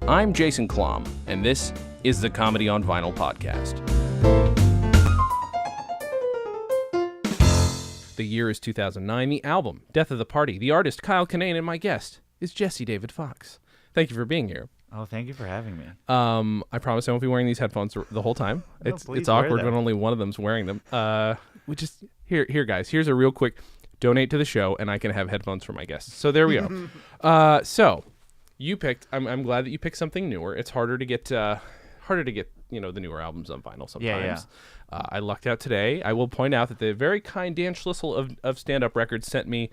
I'm Jason Klamm, and this is the Comedy on Vinyl podcast. The year is 2009, the album, Death of the Party, the artist, Kyle Kinane, and my guest is Jesse David Fox. Thank you for being here. Oh, thank you for having me. I promise I won't be wearing these headphones the whole time. No, it's awkward when only one of them's wearing them. We just here guys, here's a real quick donate to the show, and I can have headphones for my guests. So there we go. So you picked. I'm glad that you picked something newer. It's harder to get the newer albums on vinyl sometimes. Yeah. I lucked out today. I will point out that the very kind Dan Schlissel of Stand Up Records sent me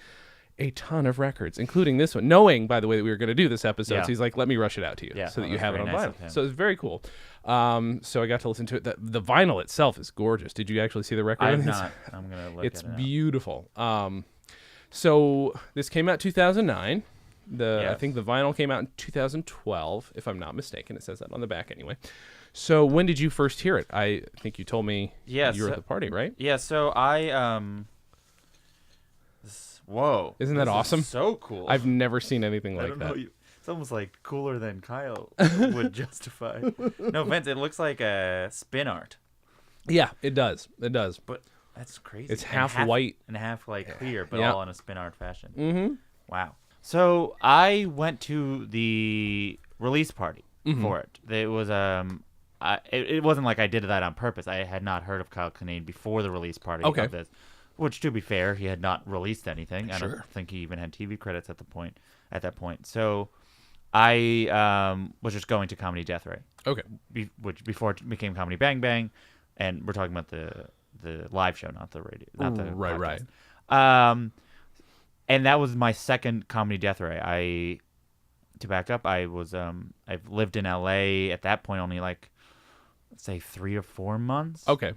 a ton of records, including this one, knowing, by the way, that we were going to do this episode. So he's like, let me rush it out to you so that you have it on vinyl. So it's very cool. So I got to listen to it. The vinyl itself is gorgeous. Did you actually see the record? I've not. I'm going to look at it. It's beautiful. So this came out 2009. I think the vinyl came out in 2012, if I'm not mistaken. It says that on the back anyway. So when did you first hear it? I think you told me you were at the party, right? Yeah, so I whoa. Isn't that awesome? So cool. I've never seen anything like that. It's almost like cooler than Kyle would justify. No offense, it looks like a spin art. Yeah, it does. But that's crazy. It's half white and half like clear, but all in a spin art fashion. Mm-hmm. Wow. So I went to the release party for it. It was it wasn't like I did that on purpose. I had not heard of Kyle Kinane before the release party of this. Which, to be fair, he had not released anything. I don't think he even had TV credits at that point. So I was just going to Comedy Death Ray. Okay. Which before it became Comedy Bang Bang, and we're talking about the live show, not the radio, not the podcast. Right. And that was my second Comedy Death Ray. To back up, I've lived in LA at that point only like, let's say 3 or 4 months. Okay.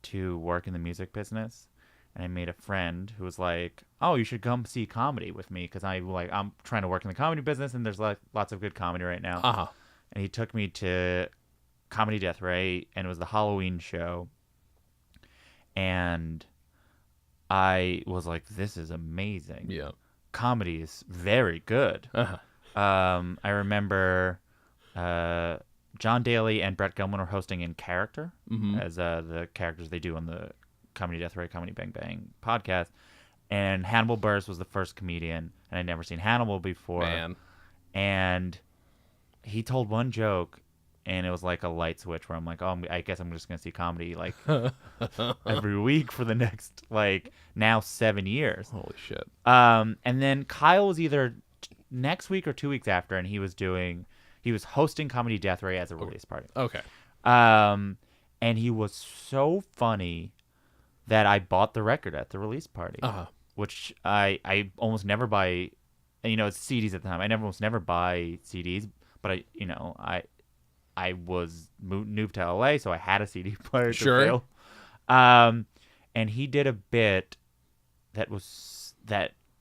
To work in the music business, and I made a friend who was like, "Oh, you should come see comedy with me because I'm trying to work in the comedy business, and there's lots of good comedy right now." Uh-huh. And he took me to Comedy Death Ray, and it was the Halloween show, and I was like, "This is amazing. Yeah, comedy is very good." Uh-huh. I remember John Daly and Brett Gelman were hosting In Character as the characters they do on the Comedy Death Ray, Comedy Bang Bang podcast. And Hannibal Buress was the first comedian, and I'd never seen Hannibal before. Man. And he told one joke, and it was like a light switch where I'm like, oh, I guess I'm just going to see comedy like every week for the next, now 7 years. Holy shit. And then Kyle was either next week or 2 weeks after, and he was hosting Comedy Death Ray as a release party. Okay. And he was so funny that I bought the record at the release party, which I almost never buy. It's CDs at the time. I almost never buy CDs, but I was moved to LA, so I had a CD player to fill. And he did a bit that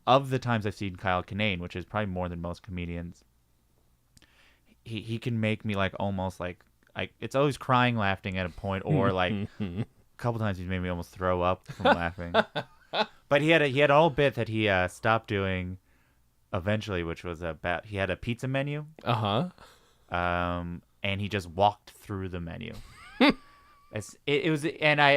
of the times I've seen Kyle Kinane, which is probably more than most comedians, he can make me almost it's always crying, laughing at a point, or a couple times he's made me almost throw up from laughing. But he had an old bit that he stopped doing eventually, which was about he had a pizza menu. And he just walked through the menu. It was, and I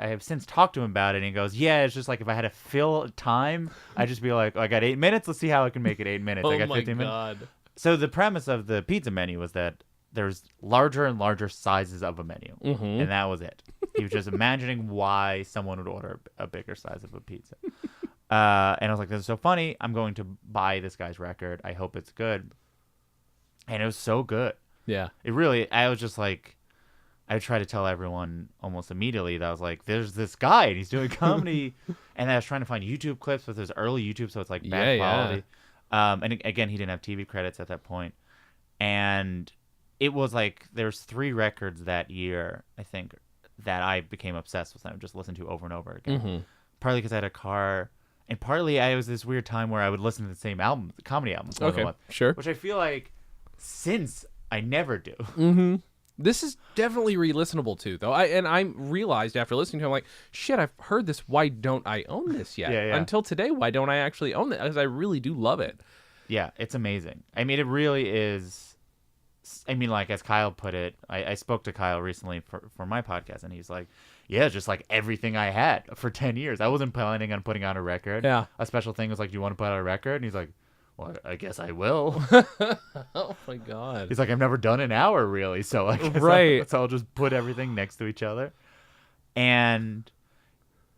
have since talked to him about it, and he goes, yeah, it's just like if I had to fill time, I'd just be like, I got 8 minutes, let's see how I can make it 8 minutes. I got 15 minutes. So the premise of the pizza menu was that there's larger and larger sizes of a menu, and that was it. He was just imagining why someone would order a bigger size of a pizza. And I was like, this is so funny. I'm going to buy this guy's record. I hope it's good. And it was so good. Yeah. I was just like, I try to tell everyone almost immediately that I was like, there's this guy and he's doing comedy. And I was trying to find YouTube clips with his early YouTube, so it's bad quality. And again, he didn't have TV credits at that point. And it was there's 3 records that year, I think, that I became obsessed with and I would just listen to over and over again. Partly because I had a car, and partly I was this weird time where I would listen to the same album, the comedy albums. Okay, sure. Which I feel like since I never do. This is definitely re-listenable too, though. I realized after listening to him, like, shit, I've heard this. Why don't I own this yet? Yeah. Until today, why don't I actually own it? Because I really do love it. Yeah, it's amazing. I mean, it really is. I mean, like, as Kyle put it, I spoke to Kyle recently for my podcast, and he's like, yeah, just like everything I had for 10 years. I wasn't planning on putting out a record. Yeah. A special thing was like, do you want to put out a record? And he's like, well, I guess I will. Oh, my God. He's like, I've never done an hour, really, so I guess right. so I'll just put everything next to each other. And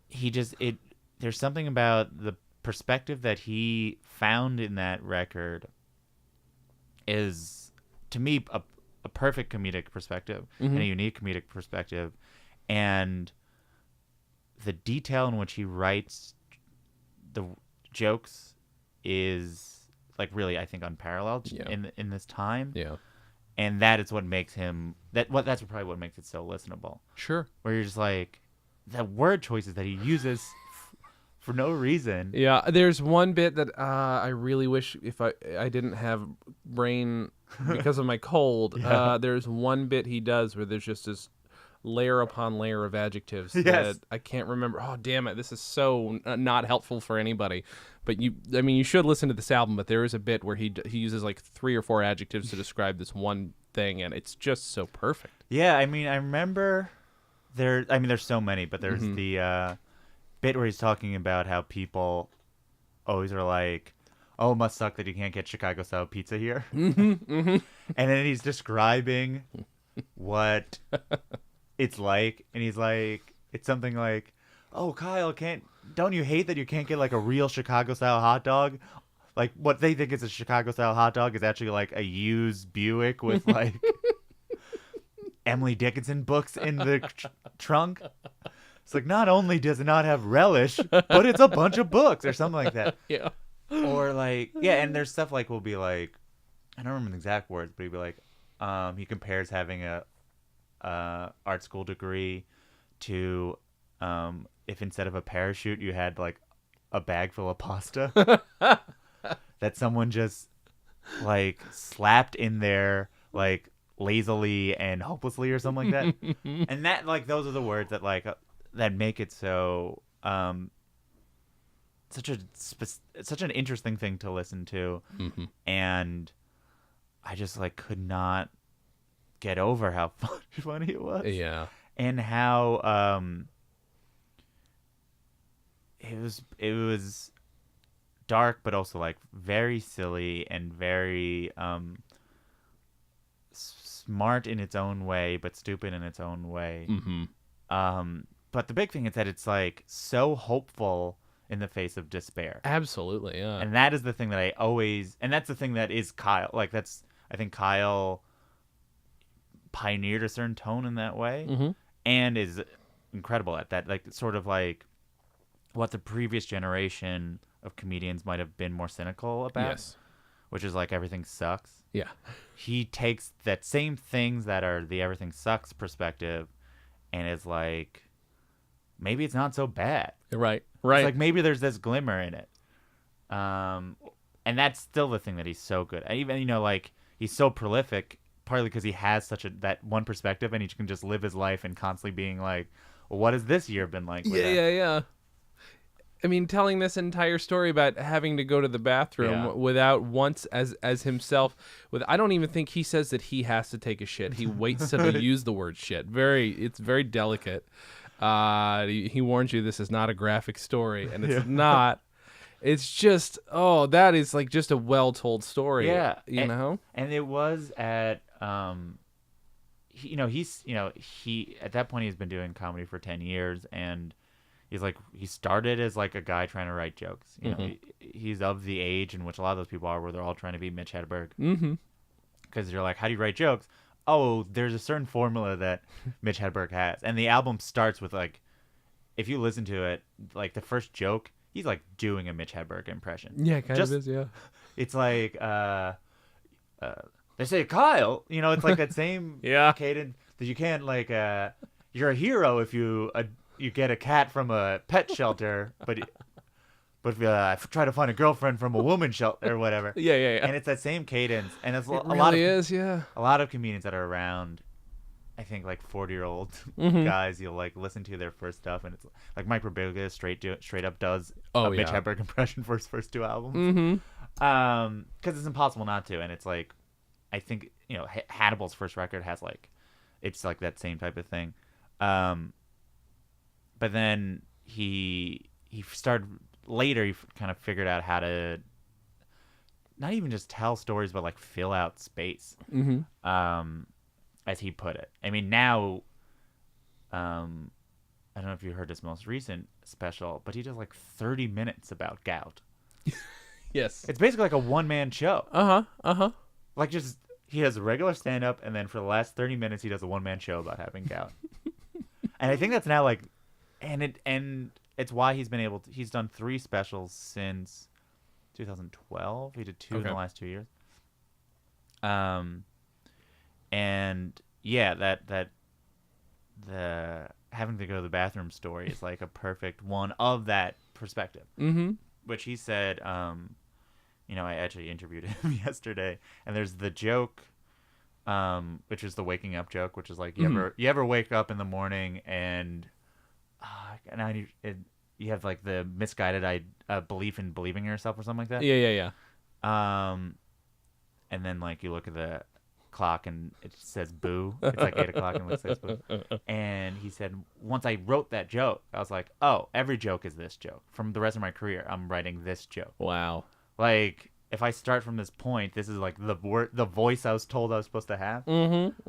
there's something about the perspective that he found in that record is, to me, a perfect comedic perspective and a unique comedic perspective. And the detail in which he writes the jokes is, like, really, I think, unparalleled in this time. Yeah. And that is what makes him that's probably what makes it so listenable. Sure. Where you're just like, the word choices that he uses for no reason. Yeah, there's one bit that I really wish if I didn't have brain because of my cold. There's one bit he does where there's just this layer upon layer of adjectives that I can't remember. Oh, damn it. This is so not helpful for anybody. But you should listen to this album, but there is a bit where he uses like 3 or 4 adjectives to describe this one thing, and it's just so perfect. Yeah, I mean, I remember there's so many, but there's the bit where he's talking about how people always are like, oh, it must suck that you can't get Chicago-style pizza here. And then he's describing what it's like, and he's like, it's something like, oh, Kyle, don't you hate that you can't get like a real Chicago-style hot dog? Like, what they think is a Chicago-style hot dog is actually like a used Buick with like Emily Dickinson books in the trunk. It's like, not only does it not have relish, but it's a bunch of books or something like that. Yeah. Or like, yeah, and there's stuff like, will be like, I don't remember the exact words, but he'd be like, he compares having a art school degree to if instead of a parachute you had like a bag full of pasta that someone just like slapped in there like lazily and hopelessly or something like that. And that, like, those are the words that like that make it so such an interesting thing to listen to. And I just like could not get over how funny it was. Yeah. And how it was dark, but also like very silly and very smart in its own way, but stupid in its own way. But the big thing is that it's like so hopeful in the face of despair. Absolutely, yeah. And that is the thing that and that's the thing that is Kyle. Like, I think Kyle pioneered a certain tone in that way, and is incredible at that. Like, sort of like what the previous generation of comedians might have been more cynical about, which is like everything sucks. Yeah. He takes that same things that are the everything sucks perspective and is like, maybe it's not so bad. Right. It's like, maybe there's this glimmer in it. And that's still the thing that he's so good at. Even, like, he's so prolific, partly because he has that one perspective, and he can just live his life and constantly being like, well, what has this year been like? Yeah. I mean, telling this entire story about having to go to the bathroom without once as himself. I don't even think he says that he has to take a shit. He waits to use the word shit. It's very delicate. He warns you this is not a graphic story, and it's not. It's just, that is like just a well-told story. Yeah, know. And it was at he at that point he's been doing comedy for 10 years, and he's like, he started as like a guy trying to write jokes. You know, he's of the age in which a lot of those people are, where they're all trying to be Mitch Hedberg. Because you're like, how do you write jokes? Oh, there's a certain formula that Mitch Hedberg has. And the album starts with, like, if you listen to it, like, the first joke, he's, like, doing a Mitch Hedberg impression. Yeah, kind of is, yeah. It's like, they say, Kyle, it's like that same cadence that you can't, like, you're a hero if you get a cat from a pet shelter, but if I try to find a girlfriend from a woman's shelter or whatever. Yeah. And it's that same cadence, and it's a lot of comedians that are around I think like 40-year-old guys, you'll like listen to their first stuff, and it's like Mike Birbiglia straight up does a Mitch Hedberg impression for his first 2 albums. Because it's impossible not to, and it's like, I think Hannibal's first record has like, it's like that same type of thing. But then he started later. He kind of figured out how to not even just tell stories, but like fill out space. As he put it. I mean, now, I don't know if you heard his most recent special, but he does like 30 minutes about gout. Yes. It's basically like a one-man show. Like just, he has a regular stand-up, and then for the last 30 minutes, he does a one-man show about having gout. And I think that's now like, and it's why he's been able to, he's done 3 specials since 2012. He did 2 in the last 2 years. And yeah, that the having to go to the bathroom story is like a perfect one of that perspective. Which he said, I actually interviewed him yesterday, and there's the joke, which is the waking up joke, which is like, you ever wake up in the morning and you have like the misguided belief in believing in yourself or something like that. Yeah. And then like you look at the clock and it says boo. It's like 8 o'clock and it says boo. And he said, once I wrote that joke, I was like, oh, every joke is this joke. From the rest of my career, I'm writing this joke. Wow. Like, if I start from this point, this is like the voice I was told I was supposed to have. And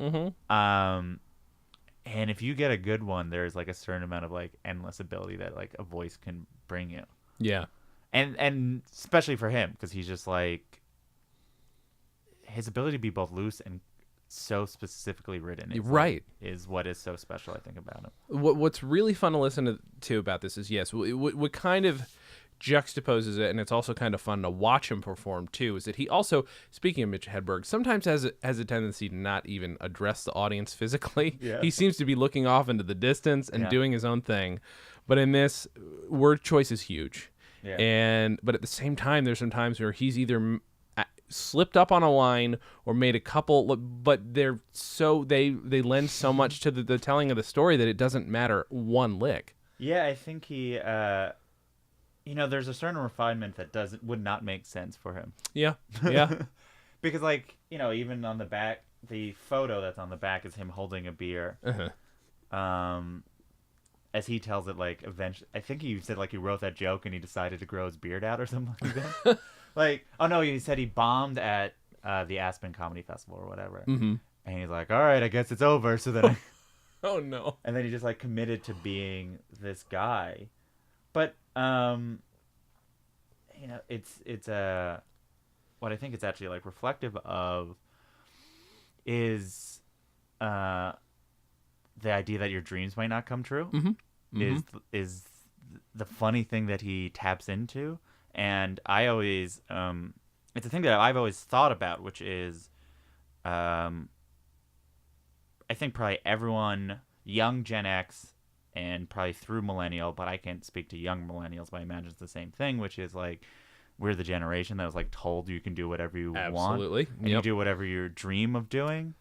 if you get a good one, there's like a certain amount of like endless ability that like a voice can bring you. Yeah. And especially for him, because he's just like, his ability to be both loose and so specifically written is what is so special, I think, about him. What's really fun to listen to about this is, yes, what kind of juxtaposes it, and it's also kind of fun to watch him perform too, is that he also, speaking of Mitch Hedberg, sometimes has a tendency to not even address the audience physically. Yeah. He seems to be looking off into the distance and doing his own thing. But in this, word choice is huge. Yeah. But at the same time, there's some times where he's either slipped up on a line or made a couple, but they're so they lend so much to the telling of the story that it doesn't matter one lick. Yeah, I think he there's a certain refinement that would not make sense for him. Yeah. Because like, even on the back, the photo that's on the back is him holding a beer. As he tells it, like, eventually, I think he said like he wrote that joke and he decided to grow his beard out or something like that. Like, oh no, he said he bombed at the Aspen Comedy Festival or whatever. And he's like, all right, I guess it's over. So then oh no. And then he just like committed to being this guy. But it's what I think it's actually like reflective of is the idea that your dreams might not come true. Is the funny thing that he taps into. And I always it's a thing that I've always thought about, which is I think probably everyone, young Gen X and probably through millennial, but I can't speak to young millennials, but I imagine it's the same thing, which is like, we're the generation that was like told you can do whatever you want. Absolutely. And you do whatever you dream of doing.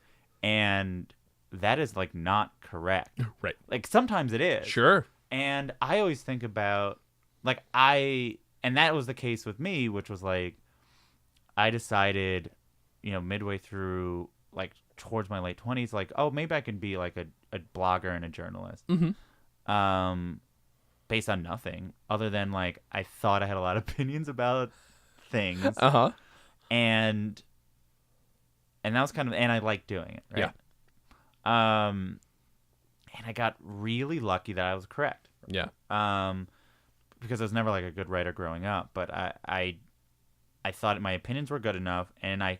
And that is like not correct. Right. Like sometimes it is. Sure. And I always think about like and that was the case with me, which was like, I decided, midway through, like towards my late 20s, like, oh, maybe I can be like a blogger and a journalist. Based on nothing other than like, I thought I had a lot of opinions about things. And that was kind of, and I liked doing it. Right? Yeah. And I got really lucky that I was correct. Yeah. Because I was never like a good writer growing up, but I thought my opinions were good enough and I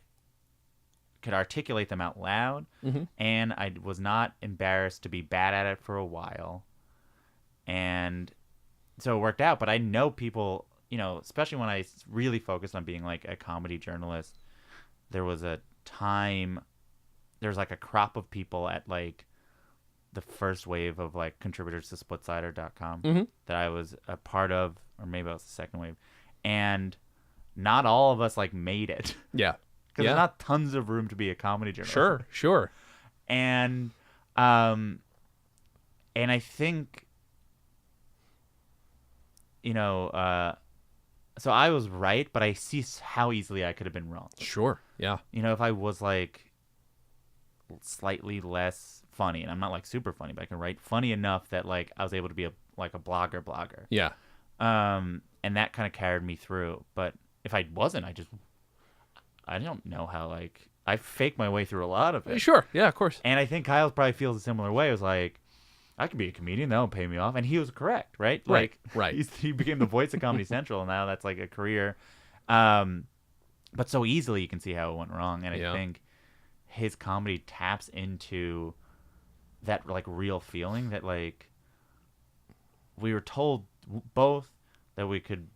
could articulate them out loud, and I was not embarrassed to be bad at it for a while. And so it worked out, but I know people, especially when I really focused on being like a comedy journalist, there was a time, there's like a crop of people at like the first wave of like contributors to splitsider.com that I was a part of, or maybe it was the second wave, and not all of us like made it. Yeah. Because there's not tons of room to be a comedy journalist. Sure. And And I think, so I was right, but I see how easily I could have been wrong. Sure. Yeah. If I was like slightly less funny, and I'm not like super funny, but I can write funny enough that like I was able to be a blogger. Yeah. And that kind of carried me through. But if I wasn't, I don't know how, like, I faked my way through a lot of it. Sure. Yeah, of course. And I think Kyle probably feels a similar way. It was like, I could be a comedian. That won't pay me off. And he was correct, right? Like, right. He became the voice of Comedy Central, and now that's like a career. But so easily you can see how it went wrong. And I think his comedy taps into that, like, real feeling that, like, we were told both that we could,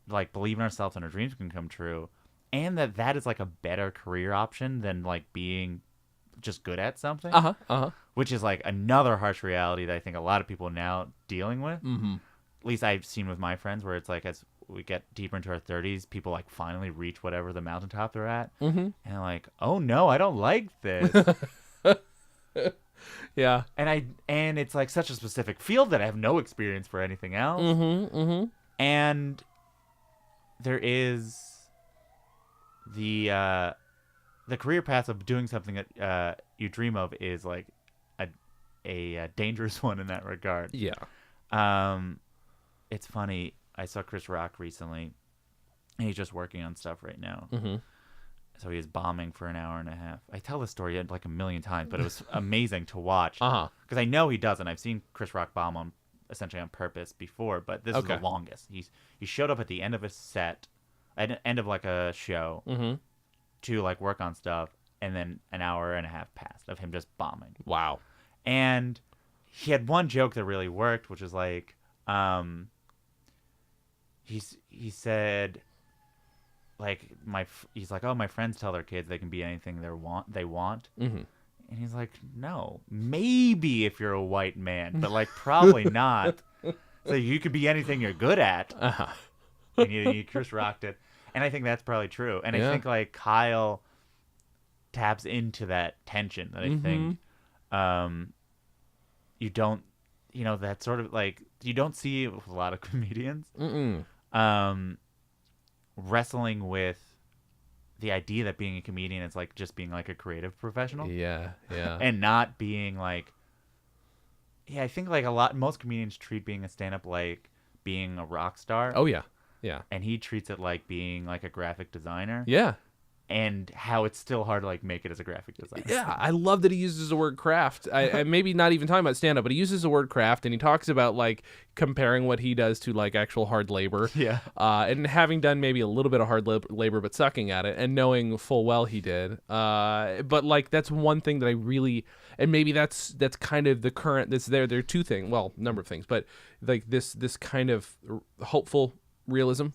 like, believe in ourselves and our dreams can come true, and that is like a better career option than like being just good at something. Which is like another harsh reality that I think a lot of people are now dealing with. Mm-hmm. At least I've seen with my friends, where it's like as we get deeper into our 30s, people like finally reach whatever the mountaintop they're at, and they're like, "Oh no, I don't like this." Yeah. And it's like such a specific field that I have no experience for anything else. And there is the career path of doing something that you dream of is like a dangerous one in that regard. Yeah. It's funny. I saw Chris Rock recently, and he's just working on stuff right now. So he was bombing for an hour and a half. I tell this story like a million times, but it was amazing to watch. Because I know he doesn't. I've seen Chris Rock bomb essentially on purpose before, but this is the longest. He showed up at the end of a set, at the end of like a show, to like work on stuff, and then an hour and a half passed of him just bombing. Wow. And he had one joke that really worked, which is like, he said, like, he's like, oh, my friends tell their kids they can be anything they want. And he's like, no, maybe if you're a white man, but like probably not. So you could be anything you're good at. And you Chris rocked it. And I think that's probably true. And I think like Kyle taps into that tension that I think you don't, that sort of like, you don't see it with a lot of comedians. Wrestling with the idea that being a comedian is like just being like a creative professional. Yeah. And not being like, I think like most comedians treat being a stand-up like being a rock star. Oh, yeah. And he treats it like being like a graphic designer. Yeah. And how it's still hard to like make it as a graphic designer. Yeah, I love that he uses the word craft. I maybe not even talking about stand-up, but he uses the word craft, and he talks about like comparing what he does to like actual hard labor. Yeah. And having done maybe a little bit of hard labor, but sucking at it, and knowing full well he did. But like that's one thing that I really, and maybe that's kind of the current. There are two things, well, number of things, but like this kind of hopeful realism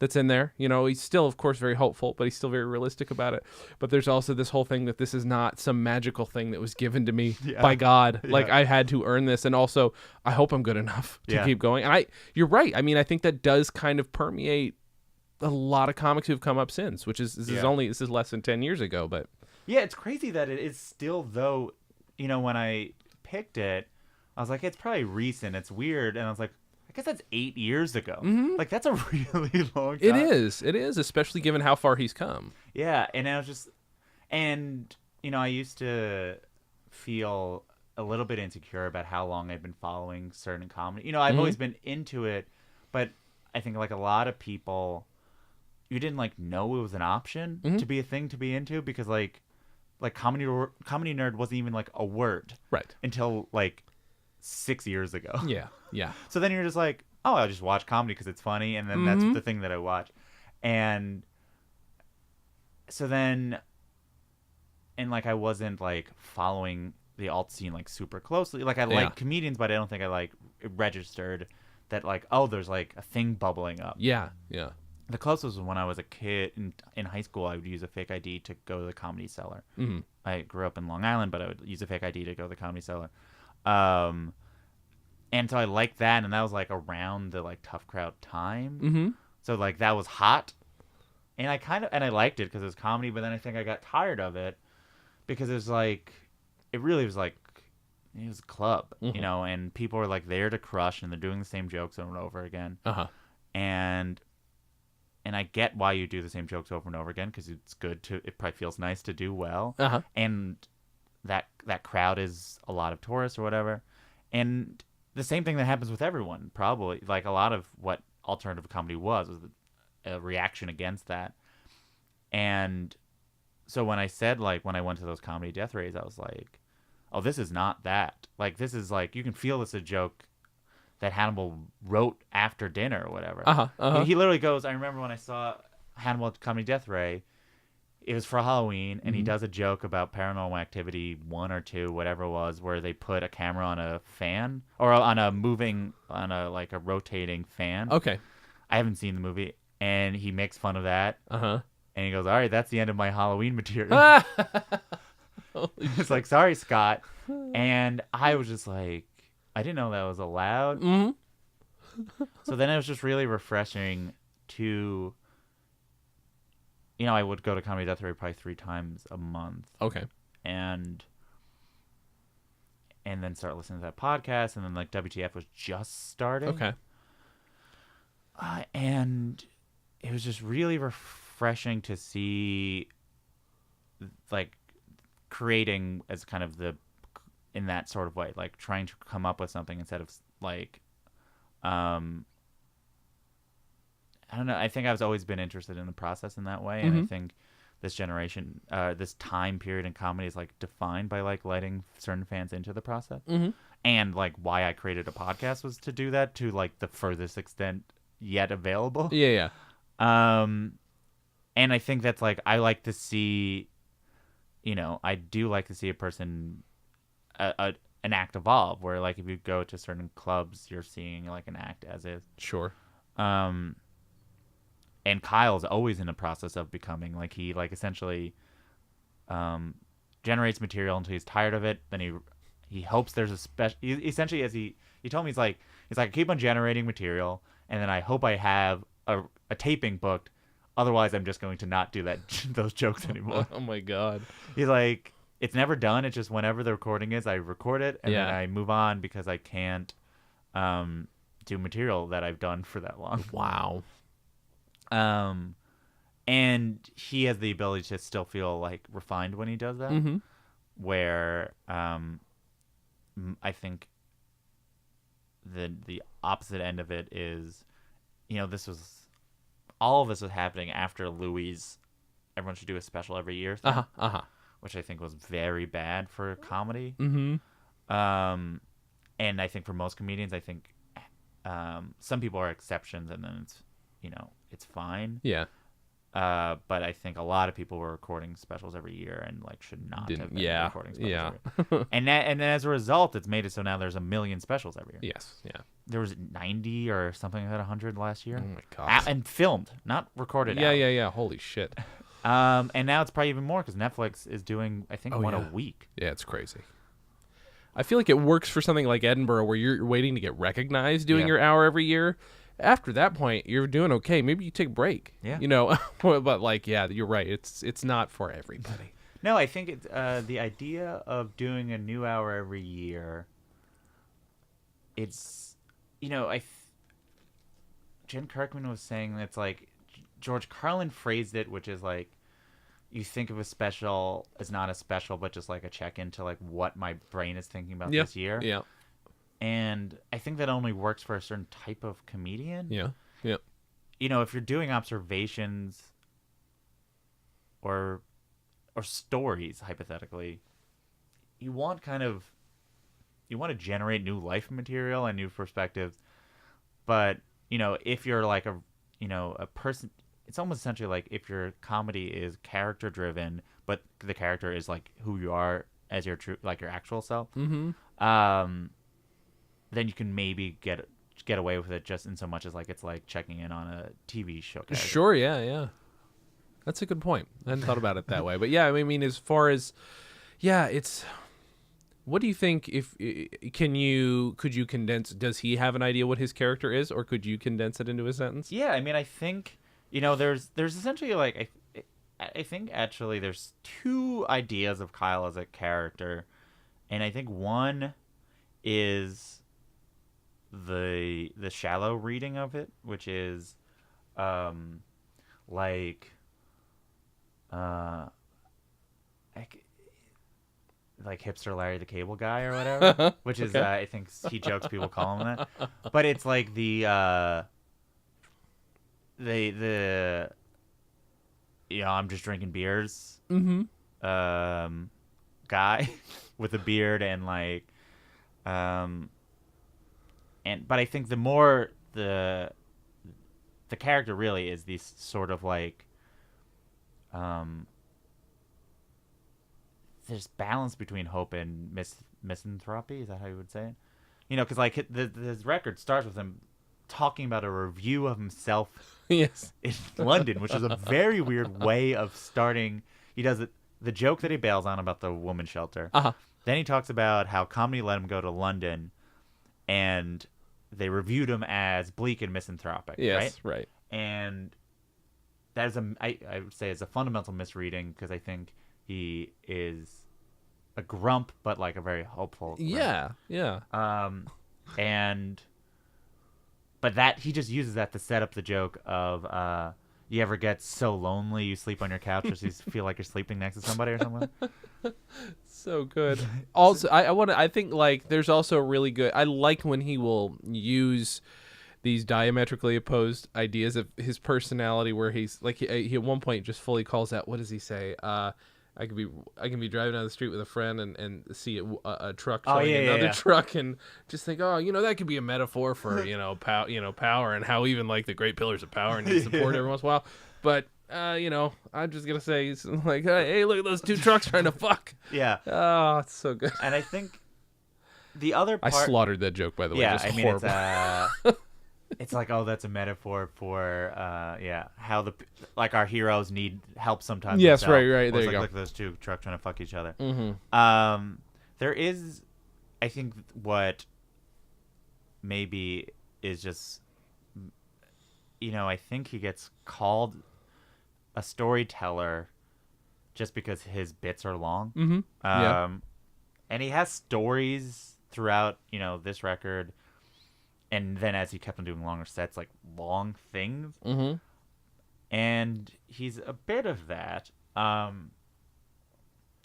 that's in there. He's still of course very hopeful, but he's still very realistic about it. But there's also this whole thing that this is not some magical thing that was given to me by God. Like I had to earn this, and also I hope I'm good enough to keep going. And you're right. I mean, I think that does kind of permeate a lot of comics who've come up since, which is this is less than 10 years ago, but it's crazy that it is still, though, when I picked it, I was like, it's probably recent, it's weird, and I was like, I guess that's 8 years ago. Like, that's a really long time. It is, especially given how far he's come. Yeah, and I was just... And, I used to feel a little bit insecure about how long I've been following certain comedy. I've always been into it, but I think, like, a lot of people... You didn't, like, know it was an option to be a thing to be into, because, like comedy nerd wasn't even, like, a word. Right. Until, like... 6 years ago. Yeah. So then you're just like, oh, I'll just watch comedy because it's funny, and then that's the thing that I watch. And so then, and like I wasn't like following the alt scene like super closely. Like I like comedians, but I don't think I like registered that like, oh, there's like a thing bubbling up. Yeah. The closest was when I was a kid in high school. I would use a fake ID to go to the Comedy Cellar. I grew up in Long Island, but I would use a fake ID to go to the Comedy Cellar. And so I liked that, and that was like around the like Tough Crowd time. So like that was hot, and I liked it because it was comedy. But then I think I got tired of it because it was like, it really was like it was a club, and people are like there to crush, and they're doing the same jokes over and over again. And I get why you do the same jokes over and over again, because it's good to. It probably feels nice to do well. And that crowd is a lot of tourists or whatever, and the same thing that happens with everyone, probably. Like a lot of what alternative comedy was a reaction against that. And so when I said, like, when I went to those comedy death rays, I was like, oh, this is not that. Like, this is like, you can feel this a joke that Hannibal wrote after dinner or whatever. He literally goes, I remember when I saw Hannibal at Comedy Death Ray, it was for Halloween, and he does a joke about Paranormal Activity 1 or 2, whatever it was, where they put a camera on a fan, or on a rotating fan. Okay. I haven't seen the movie, and he makes fun of that. And he goes, all right, that's the end of my Halloween material. It's like, sorry, Scott. And I was just like, I didn't know that was allowed. So then it was just really refreshing to, I would go to Comedy Death Ray probably 3 times a month. Okay. And then start listening to that podcast. And then, like, WTF was just starting. Okay. And it was just really refreshing to see, like, creating as kind of in that sort of way, like trying to come up with something instead of like, I don't know. I think I've always been interested in the process in that way. And I think this generation, this time period in comedy is like defined by like letting certain fans into the process. And like why I created a podcast was to do that to like the furthest extent yet available. Yeah. And I think that's like, I like to see, I do like to see a person, an act evolve, where like if you go to certain clubs, you're seeing like an act as is. Sure. And Kyle's always in the process of becoming, like, he like essentially generates material until he's tired of it. Then he hopes there's a special. Essentially, as he told me, he's like I keep on generating material, and then I hope I have a taping booked. Otherwise, I'm just going to not do those jokes anymore. Oh my God. He's like, it's never done. It's just whenever the recording is, I record it and then I move on, because I can't do material that I've done for that long. Wow. And he has the ability to still feel like refined when he does that. Where I think the opposite end of it is, all of this was happening after Louis' everyone should do a special every year thing, which I think was very bad for comedy. And I think for most comedians, I think some people are exceptions, and then it's it's fine. Yeah. But I think a lot of people were recording specials every year and like should not have been recording specials every year. and then as a result, it's made it so now there's 1 million specials every year. Yes. Yeah. There was 90 or something like that, 100 last year. Oh my God. And filmed, not recorded. Yeah. Holy shit. And now it's probably even more because Netflix is doing, I think, one a week. Yeah, it's crazy. I feel like it works for something like Edinburgh, where you're waiting to get recognized doing your hour every year. After that point, you're doing okay. Maybe you take a break. Yeah. But like, yeah, you're right. It's not for everybody. No, I think it's the idea of doing a new hour every year. It's, Jen Kirkman was saying that's like George Carlin phrased it, which is like, you think of a special as not a special, but just like a check into like what my brain is thinking about this year. Yeah. And I think that only works for a certain type of comedian. Yeah. Yeah. If you're doing observations or stories, hypothetically, you want to generate new life material and new perspectives. But, if you're like a person, it's almost essentially like if your comedy is character driven, but the character is like who you are as your true, like your actual self. Then you can maybe get away with it just in so much as like it's like checking in on a TV show character. Sure, yeah. That's a good point. I hadn't thought about it that way. But yeah, I mean, as far as, it's, what do you think could you condense, does he have an idea what his character is, or could you condense it into a sentence? Yeah, I mean, I think, there's essentially like, I think actually there's 2 ideas of Kyle as a character. And I think one is the shallow reading of it, which is like like hipster Larry the Cable Guy or whatever, which is I think he jokes people call him that, but it's like the I'm just drinking beers guy with a beard and like but I think the more the character really is these sort of like there's balance between hope and misanthropy. Is that how you would say it? Because like his record starts with him talking about a review of himself yes. in London, which is a very weird way of starting. He does it. The joke that he bails on about the women's shelter. Uh-huh. Then he talks about how comedy let him go to London, and they reviewed him as bleak and misanthropic. Yes, right. And that is I would say is a fundamental misreading, because I think he is a grump, but like a very hopeful grump. Yeah. But that he just uses that to set up the joke of you ever get so lonely you sleep on your couch or you feel like you're sleeping next to somebody or something. So good. Also, I think like there's also really good. I like when he will use these diametrically opposed ideas of his personality, where he's like he at one point just fully calls out, what does he say? I can be driving down the street with a friend and see a truck showing another truck and just think, that could be a metaphor for power, and how even like the Great Pillars of Power need support every once in a while. But I'm just gonna say, it's like, hey, look at those two trucks trying to fuck. Yeah. Oh, it's so good. And I think the other part, I slaughtered that joke, by the way. Yeah, Just horrible. It's like, that's a metaphor for how our heroes need help sometimes. Yes, themselves. right. There you go. Look at those two trucks trying to fuck each other. Mm-hmm. There is, I think, what maybe is just, I think he gets called a storyteller just because his bits are long. Mm-hmm. And he has stories throughout, this record. And then as he kept on doing longer sets, like long things. Mm-hmm. And he's a bit of that.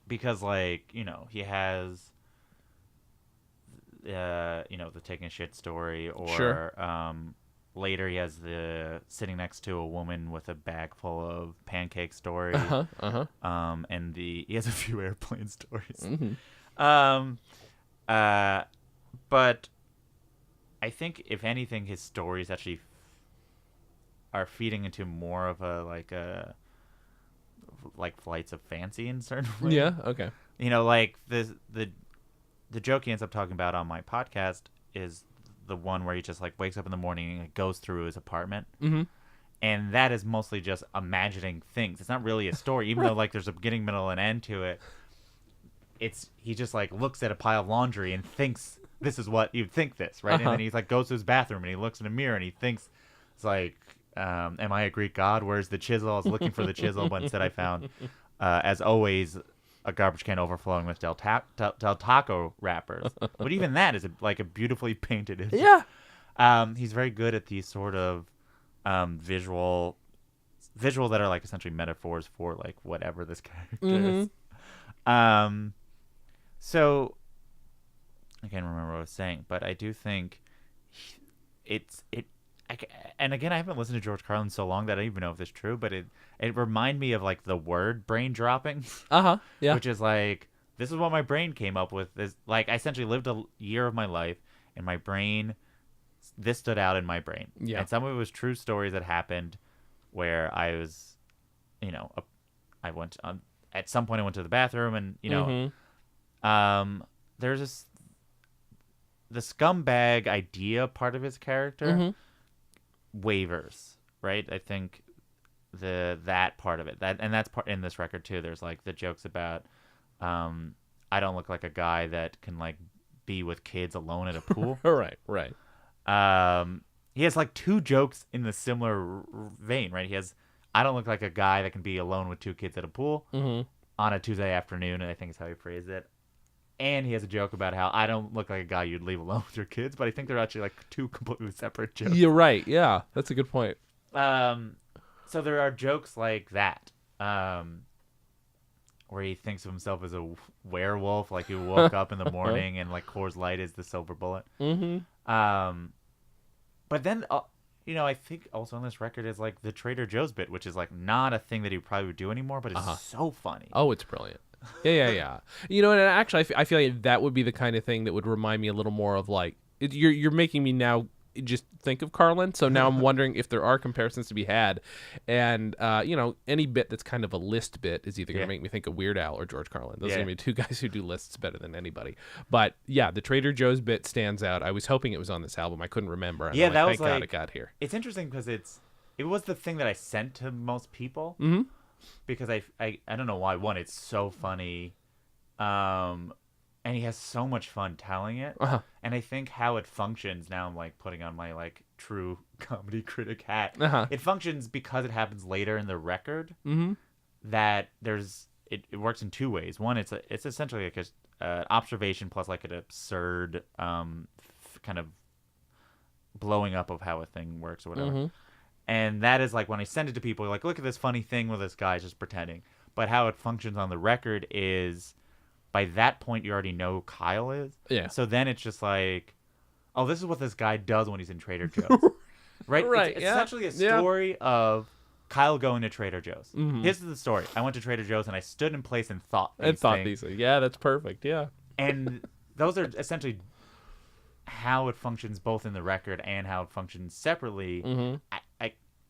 Because, like, he has, the taking a shit story. Or sure. Later he has the sitting next to a woman with a bag full of pancake story. And he has a few airplane stories. Mm-hmm. But I think, if anything, his stories actually are feeding into more of like flights of fancy in certain ways. Yeah, okay. Like the joke he ends up talking about on my podcast is the one where he just like wakes up in the morning and goes through his apartment. Mm-hmm. And that is mostly just imagining things. It's not really a story, even though like there's a beginning, middle, and end to it. He just like looks at a pile of laundry and thinks, this is what you'd think this, right? And then he's like goes to his bathroom and he looks in a mirror and he thinks, it's like, am I a Greek god? Where's the chisel? I was looking for the chisel, but instead I found, as always, a garbage can overflowing with Del Taco wrappers. But even that is like a beautifully painted image. Yeah. He's very good at these sort of visual that are like essentially metaphors for like whatever this character is. So I can't remember what I was saying, but I do think and again, I haven't listened to George Carlin so long that I don't even know if it's true, but it reminded me of like the word brain dropping. Yeah. Which is like, this is what my brain came up with. This, like, I essentially lived a year of my life, and my brain, this stood out in my brain. Yeah. And some of it was true stories that happened where I was, I went on, at some point I went to the bathroom and, there's this, the scumbag idea part of his character wavers, right? I think that part of it, that's part in this record too. There's like the jokes about, I don't look like a guy that can like be with kids alone at a pool. Right. He has like two jokes in the similar vein, right? He has, I don't look like a guy that can be alone with two kids at a pool on a Tuesday afternoon, and I think is how he phrased it. And he has a joke about how I don't look like a guy you'd leave alone with your kids, but I think they're actually like two completely separate jokes. You're right. Yeah, that's a good point. So there are jokes like that, where he thinks of himself as a werewolf, like he woke up in the morning and like Coors Light is the silver bullet. Mm-hmm. But then, I think also on this record is like the Trader Joe's bit, which is like not a thing that he probably would do anymore, but it's so funny. Oh, it's brilliant. Yeah. And actually, I feel like that would be the kind of thing that would remind me a little more of like you're making me now just think of Carlin. So now I'm wondering if there are comparisons to be had, and any bit that's kind of a list bit is either going to make me think of Weird Al or George Carlin. Those are going to be two guys who do lists better than anybody. But yeah, the Trader Joe's bit stands out. I was hoping it was on this album. I couldn't remember. And that was thank God it got here. It's interesting because it was the thing that I sent to most people. Mm-hmm. Because I don't know why. One, it's so funny, and he has so much fun telling it. And I think how it functions now, I'm like putting on my like true comedy critic hat. It functions because it happens later in the record. Mm-hmm. That it works in two ways. One, it's essentially like an observation plus like an absurd kind of blowing up of how a thing works or whatever. Mm-hmm. And that is like when I send it to people, like, look at this funny thing where this guy's just pretending. But how it functions on the record is by that point, you already know who Kyle is. Yeah. So then it's just like, oh, this is what this guy does when he's in Trader Joe's. Right? Right. It's essentially a story of Kyle going to Trader Joe's. Mm-hmm. Here's the story. I went to Trader Joe's and I stood in place and thought these things. Yeah, that's perfect. Yeah. And those are essentially how it functions both in the record and how it functions separately. Mm-hmm.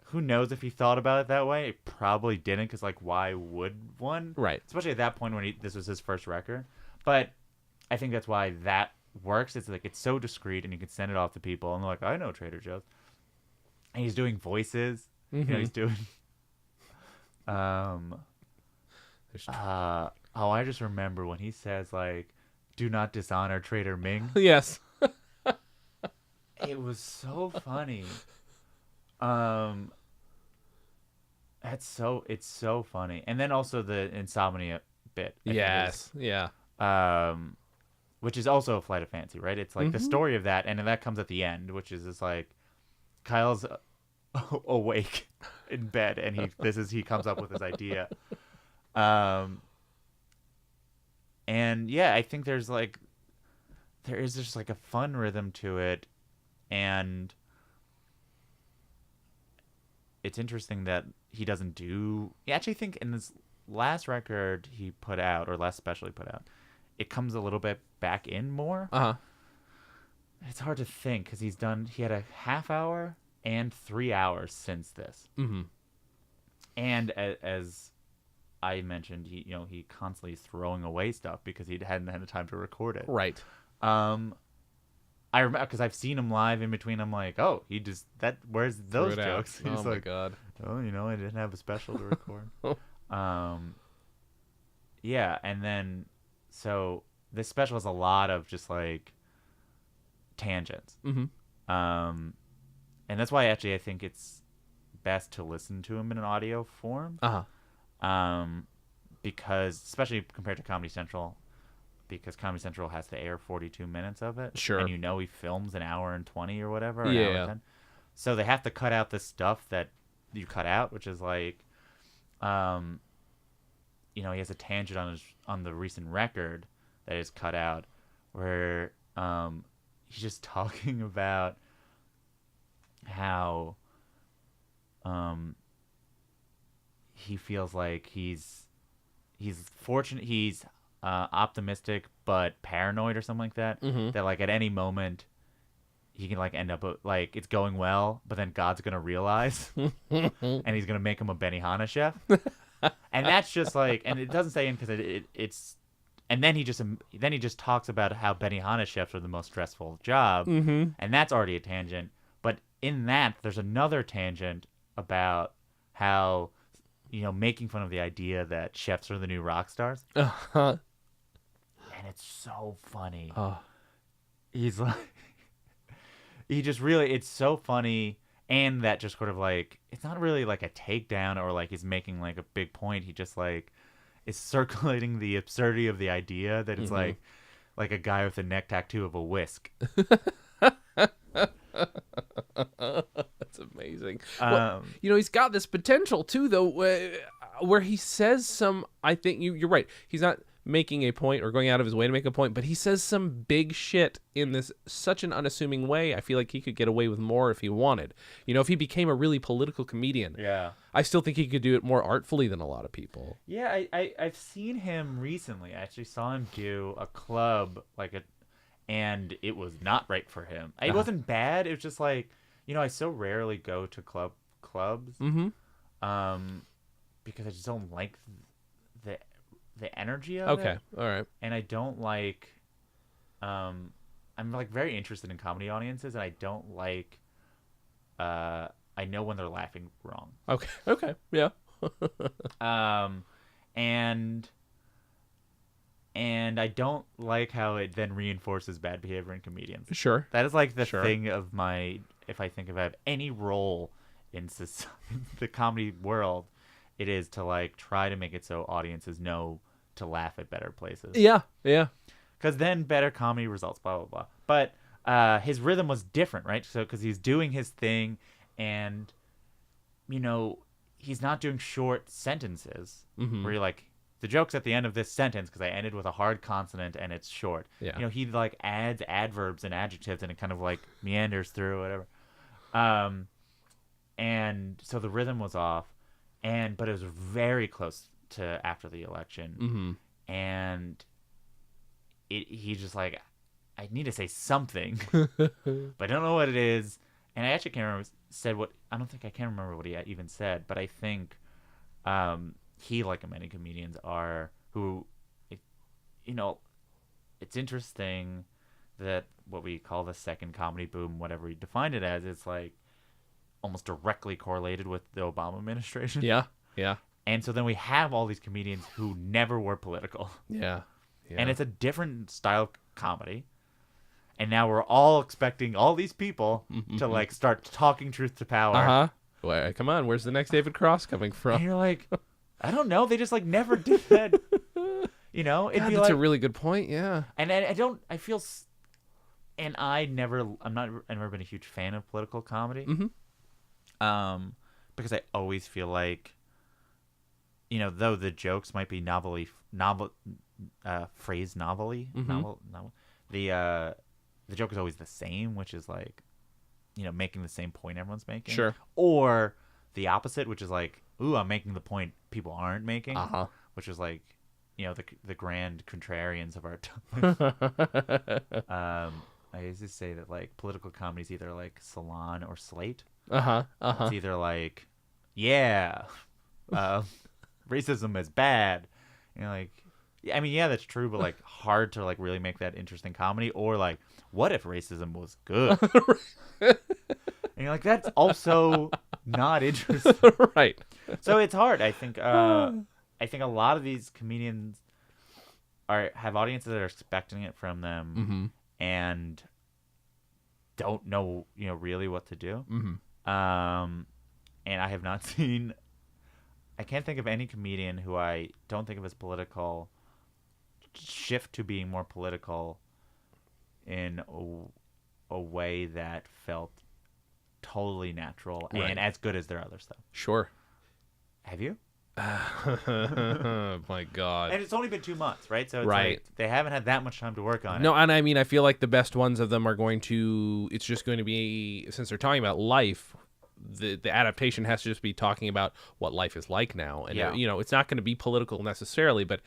Who knows if he thought about it that way? He probably didn't, because like, why would one? Right. Especially at that point when this was his first record. But I think that's why that works. It's like it's so discreet, and you can send it off to people, and they're like, I know Trader Joe's. And he's doing voices. Mm-hmm. He's doing. I just remember when he says like, "Do not dishonor Trader Ming." Yes. It was so funny. It's so funny. And then also the insomnia bit. Yes. Yeah. Which is also a Flight of Fancy, right? It's like the story of that, and then that comes at the end, which is just like Kyle's awake in bed, and he comes up with this idea. And yeah, I think there is just like a fun rhythm to it, and it's interesting that he doesn't do. I actually think in this last record he put out, or last special he put out, it comes a little bit back in more. It's hard to think because he had a half hour and 3 hours since this. Mm-hmm. And as I mentioned, he constantly is throwing away stuff because he hadn't had the time to record it. Right. I remember because I've seen him live in between. I'm like, oh, where's those jokes? He's my God. Oh, I didn't have a special to record. Yeah, and then so this special has a lot of just like tangents. Mm-hmm. And that's why actually I think it's best to listen to him in an audio form. Because especially compared to Comedy Central, because Comedy Central has to air 42 minutes of it. Sure. And he films an hour and 20 or whatever. Or yeah. An hour and 10. So they have to cut out the stuff that you cut out, which is like, he has a tangent on the recent record that is cut out where he's just talking about how he feels like he's fortunate, he's optimistic but paranoid or something like that. Mm-hmm. That like at any moment he can like end up like it's going well, but then God's gonna realize and he's gonna make him a Benihana chef. And that's just like, and it doesn't say in because it's, and then he just talks about how Benihana chefs are the most stressful job, mm-hmm. and that's already a tangent. But in that, there's another tangent about how, making fun of the idea that chefs are the new rock stars. Uh-huh. And it's so funny. Oh. He's like, it's so funny. And that just sort of like, it's not really like a takedown or like he's making like a big point. He just like is circulating the absurdity of the idea that it's mm-hmm. like, like a guy with a neck tattoo of a whisk. That's amazing. Well, he's got this potential too, though, where he says some. I think you're right. He's not making a point or going out of his way to make a point, but he says some big shit in this such an unassuming way. I feel like he could get away with more if he wanted. If he became a really political comedian. Yeah. I still think he could do it more artfully than a lot of people. Yeah, I've seen him recently. I actually saw him do a club and it was not right for him. It wasn't bad. It was just like, I so rarely go to clubs. Mm-hmm. Because I just don't like the energy of it. Okay, all right. And I don't like, I'm like very interested in comedy audiences, and I don't like, I know when they're laughing wrong. Okay, yeah. And I don't like how it then reinforces bad behavior in comedians. Sure. That is like the thing of if I think if I have any role in the comedy world, it is to like try to make it so audiences know to laugh at better places. Yeah. Because then better comedy results, blah, blah, blah. But his rhythm was different, right? So because he's doing his thing and, he's not doing short sentences where you're like, the joke's at the end of this sentence because I ended with a hard consonant and it's short. Yeah. He like adds adverbs and adjectives and it kind of like meanders through whatever. And so the rhythm was off, but it was very close to after the election. And he's just like, I need to say something, but I don't know what it is. And I actually can't remember I can't remember what he even said, but I think he, like many comedians, it's interesting that what we call the second comedy boom, whatever we defined it as, it's like almost directly correlated with the Obama administration. Yeah. And so then we have all these comedians who never were political. Yeah. And it's a different style of comedy. And now we're all expecting all these people to like start talking truth to power. Well, come on, where's the next David Cross coming from? And you're like, I don't know. They just like never did that. That's a really good point. Yeah. And I've never been a huge fan of political comedy. Because I always feel like, though the jokes might be phrase novelly, the joke is always the same, which is like, making the same point everyone's making. Sure. Or the opposite, which is like, ooh, I'm making the point people aren't making. Which is like, the grand contrarians of our time. I used to say that like political comedy is either like Salon or Slate. It's either like, racism is bad. Like, I mean, yeah, that's true, but like hard to like really make that interesting comedy. Or like, what if racism was good? And you're like, that's also not interesting. Right. So it's hard. I think a lot of these comedians have audiences that are expecting it from them and don't know, really what to do. And I have not seen. I can't think of any comedian who I don't think of as political shift to being more political in a way that felt totally natural and as good as their other stuff. Sure. Have you? My God. And it's only been 2 months, right? So it's like they haven't had that much time to work on it. No, and I mean, I feel like the best ones of them are it's just going to be, since they're talking about life, the adaptation has to just be talking about what life is like now. And, it's not going to be political necessarily, but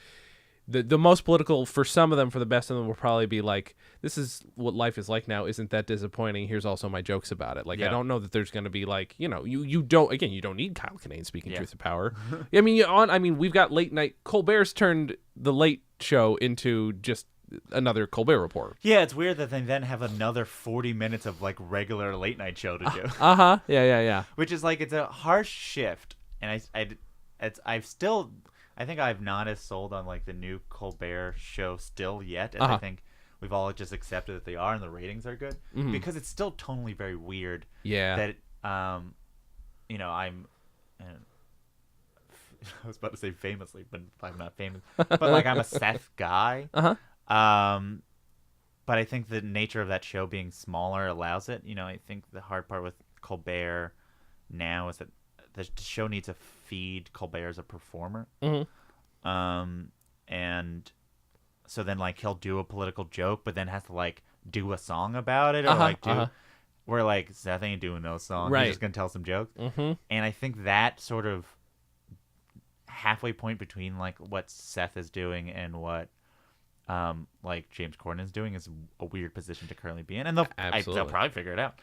the most political for some of them, for the best of them, will probably be like, this is what life is like now. Isn't that disappointing? Here's also my jokes about it. Like, I don't know that there's going to be like, you don't need Kyle Kinane speaking truth to power. I mean, we've got late night. Colbert's turned the late show into just another Colbert Report. Yeah, it's weird that they then have another 40 minutes of like regular late night show to do. Yeah. Which is like, it's a harsh shift. And I think I'm not as sold on like the new Colbert show still yet, as I think we've all just accepted that they are, and the ratings are good because it's still tonally very weird. Yeah. That I'm. I was about to say famously, but I'm not famous. But like I'm a Seth guy. but I think the nature of that show being smaller allows it. You know, I think the hard part with Colbert now is that the show needs to feed Colbert as a performer. Mm-hmm. And so then like he'll do a political joke, but then has to like do a song about it, or where like Seth ain't doing no song. Right. He's just gonna tell some jokes. Mm-hmm. And I think that sort of halfway point between like what Seth is doing and what like James Corden is doing is a weird position to currently be in, and they'll probably figure it out.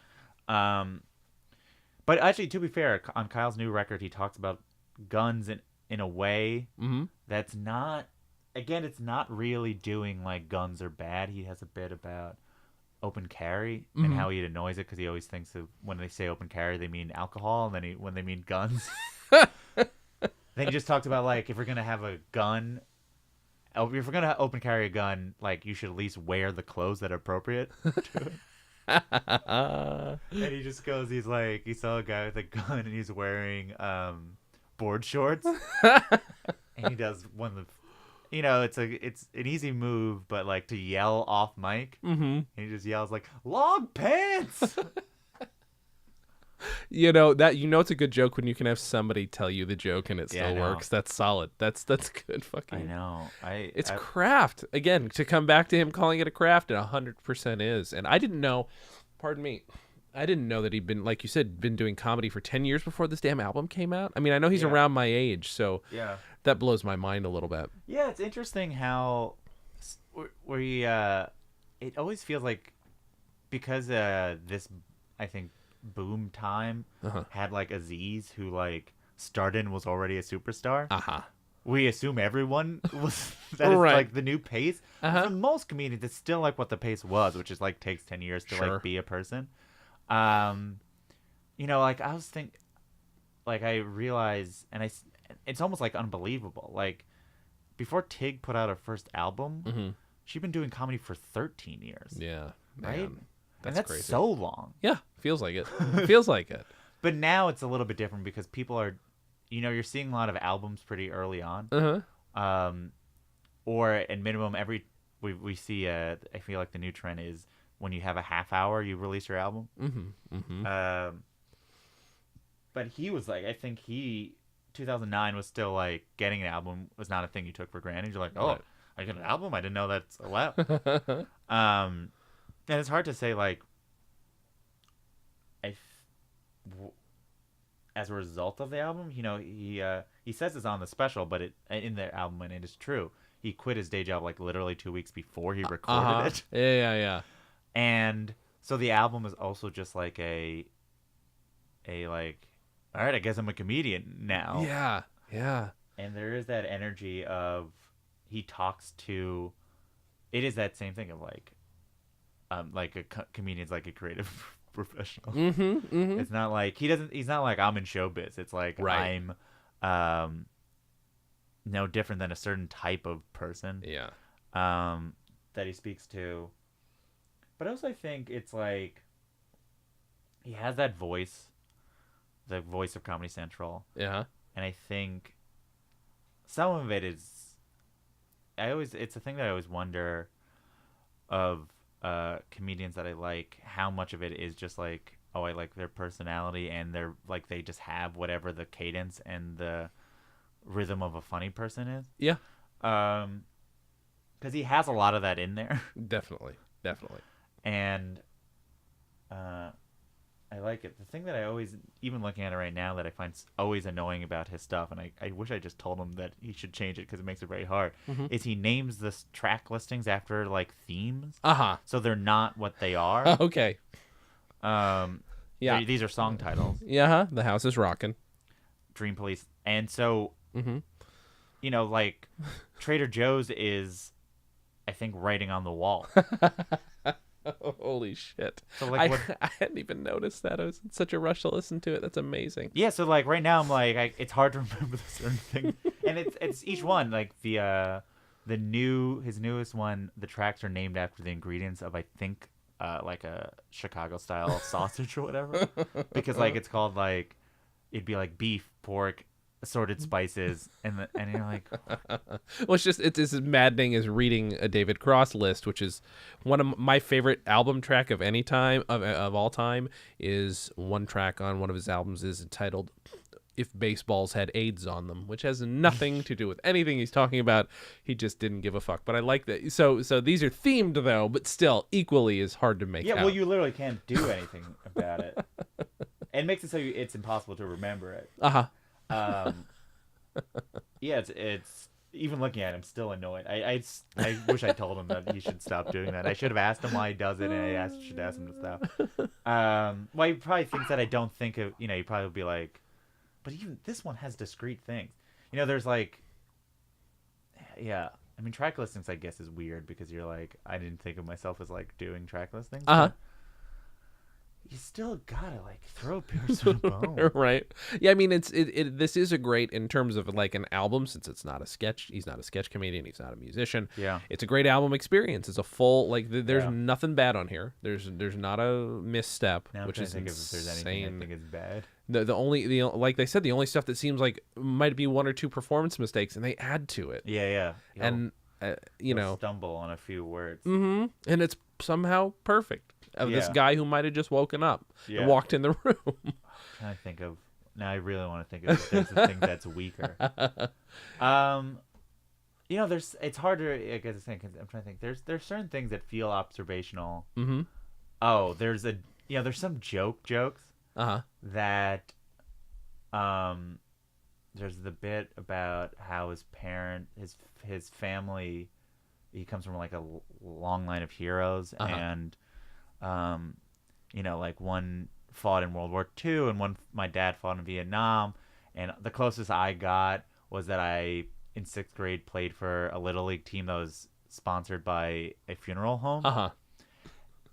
But actually, to be fair, on Kyle's new record, he talks about guns in a way that's not. Again, it's not really doing like guns are bad. He has a bit about open carry and how he annoys it because he always thinks that when they say open carry, they mean alcohol, and then when they mean guns. Then he just talked about like if we're gonna have a gun, if we're gonna open carry a gun, like you should at least wear the clothes that are appropriate to it. And he just goes, he's like, he saw a guy with a gun and he's wearing board shorts, and he does one of the, you know, it's an easy move, but like to yell off mic, and he just yells like long pants. You know it's a good joke when you can have somebody tell you the joke and it still works. That's solid. That's good fucking. I know. It's craft. Again, to come back to him calling it a craft, it 100% is. And I didn't know, pardon me, I didn't know that he'd been, like you said, been doing comedy for 10 years before this damn album came out. I mean, I know he's around my age, so that blows my mind a little bit. Yeah, it's interesting how we it always feels like because this, I think, boom time had like Aziz, who like started and was already a superstar. We assume everyone was that is like the new pace. For most comedians, it's still like what the pace was, which is like takes 10 years to like be a person. You know, like I was thinking, like I realized, and it's almost like unbelievable. Like before Tig put out her first album, she'd been doing comedy for 13 years. Yeah, right. Man. That's crazy. So long. Yeah, feels like it. Feels like it. But now it's a little bit different because people are, you know, you're seeing a lot of albums pretty early on. Or at minimum, we see. I feel like the new trend is when you have a half hour, you release your album. But he was like, I think 2009 was still like getting an album was not a thing you took for granted. You're like, oh, I get an album? I didn't know that's allowed. And it's hard to say, like, as a result of the album, you know, he says it's on the special, but in the album, and it is true, he quit his day job, like, literally 2 weeks before he recorded it. Yeah. And so the album is also just, like, a like, all right, I guess I'm a comedian now. Yeah. And there is that energy of, he talks to, it is that same thing of, like a comedian's like a creative professional. It's not like he's not like I'm in showbiz. It's like I'm no different than a certain type of person. Yeah. That he speaks to. But also I think it's like he has that voice, the voice of Comedy Central. Yeah. And I think some of it is it's a thing that I always wonder of comedians that I like, how much of it is just like, oh, I like their personality and they're like they just have whatever the cadence and the rhythm of a funny person is. Yeah. Because he has a lot of that in there. Definitely. And I like it. The thing that I always, even looking at it right now, that I find always annoying about his stuff, and I wish I just told him that he should change it because it makes it very hard, is he names the track listings after, like, themes. So they're not what they are. Okay. Yeah. These are song titles. Yeah, The House is Rockin'. Dream Police. And so, you know, like, Trader Joe's is, I think, writing on the wall. Holy shit. So like I hadn't even noticed that. I was in such a rush to listen to it. That's amazing. Yeah, so like right now I'm like it's hard to remember the certain thing. And it's each one, like his newest one, the tracks are named after the ingredients of I think like a Chicago style sausage or whatever. Because like it's called like it'd be like beef, pork, assorted spices, and you're like, well, it's as maddening as reading a David Cross list, which is one of my favorite album track of any time of all time. Is one track on one of his albums is entitled "If Baseballs Had AIDS on Them," which has nothing to do with anything he's talking about. He just didn't give a fuck. But I like that. So these are themed though, but still equally as hard to make. Yeah, out. well, you literally can't do anything about it. It makes it so it's impossible to remember it. Yeah, it's even looking at him still annoyed. I wish I told him that he should stop doing that. I should have asked him why he does it, and I should ask him to stop. Well, he probably thinks that I don't think of, he probably would be like, but even this one has discrete things. There's like, yeah. I mean, track listings, I guess, is weird because you're like, I didn't think of myself as like doing track listings. You still gotta like throw a person a bone, right? Yeah, I mean, this is a great in terms of like an album, since it's not a sketch. He's not a sketch comedian. He's not a musician. Yeah, it's a great album experience. It's a full there's nothing bad on here. There's not a misstep, now which is insane. If there's anything I think is bad. The only like they said, the only stuff that seems like might be one or two performance mistakes, and they add to it. Yeah. And stumble on a few words. And it's somehow perfect. Of this guy who might have just woken up and walked in the room. I'm trying to think of now. I really want to think of if there's a thing that's weaker. It's harder. I guess I'm trying to think. There's certain things that feel observational. Mm-hmm. Oh, there's some jokes. That there's the bit about how his family, he comes from like a long line of heroes, and like one fought in World War II and my dad fought in Vietnam, and the closest I got was that I in 6th grade played for a little league team that was sponsored by a funeral home.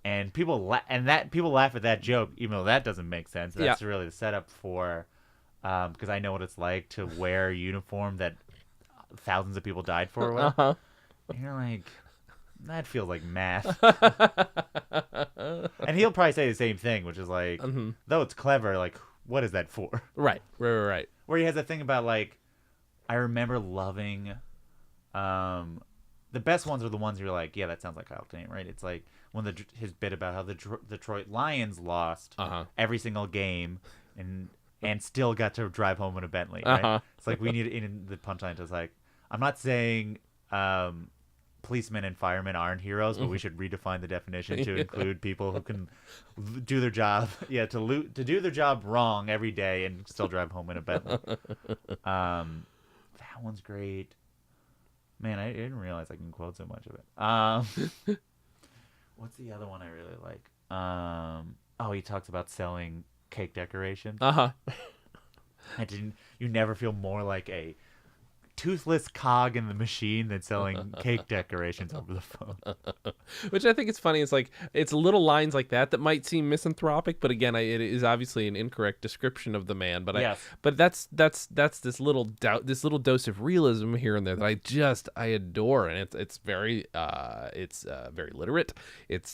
And people laugh at that joke, even though that doesn't make sense. That's really the setup for, because I know what it's like to wear a uniform that thousands of people died for. And you're like, that feels like math. And he'll probably say the same thing, which is like, though it's clever, like, what is that for? Right. Where he has a thing about like, I remember loving, the best ones are the ones you're like, yeah, that sounds like Kyle Kinane, right? It's like when his bit about how the Detroit Lions lost every single game and still got to drive home in a Bentley, right? It's like we need in the punchline is like, I'm not saying policemen and firemen aren't heroes, but we should redefine the definition to include people who can do their job, to do their job wrong every day and still drive home in a Bentley. That one's great. Man, I didn't realize I can quote so much of it. What's the other one I really like? He talks about selling cake decorations. You never feel more like a toothless cog in the machine than selling cake decorations over the phone. Which I think is funny. It's like, it's little lines like that might seem misanthropic, but again, it is obviously an incorrect description of the man. But but that's this little dose of realism here and there that I adore, and it's very very literate.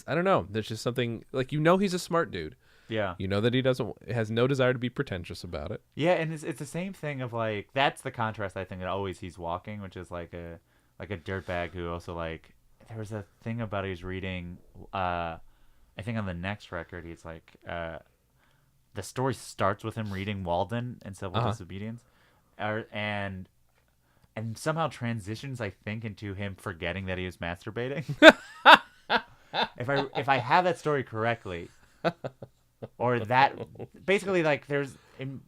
I don't know. There's just something like, he's a smart dude. Yeah. You know that he has no desire to be pretentious about it. Yeah, and it's the same thing of like, that's the contrast I think that always he's walking, which is like a dirtbag who also like, there was a thing about he was reading, I think on the next record, he's like, the story starts with him reading Walden and Civil Disobedience, and somehow transitions, I think, into him forgetting that he was masturbating. If I have that story correctly. Or that, basically, like, it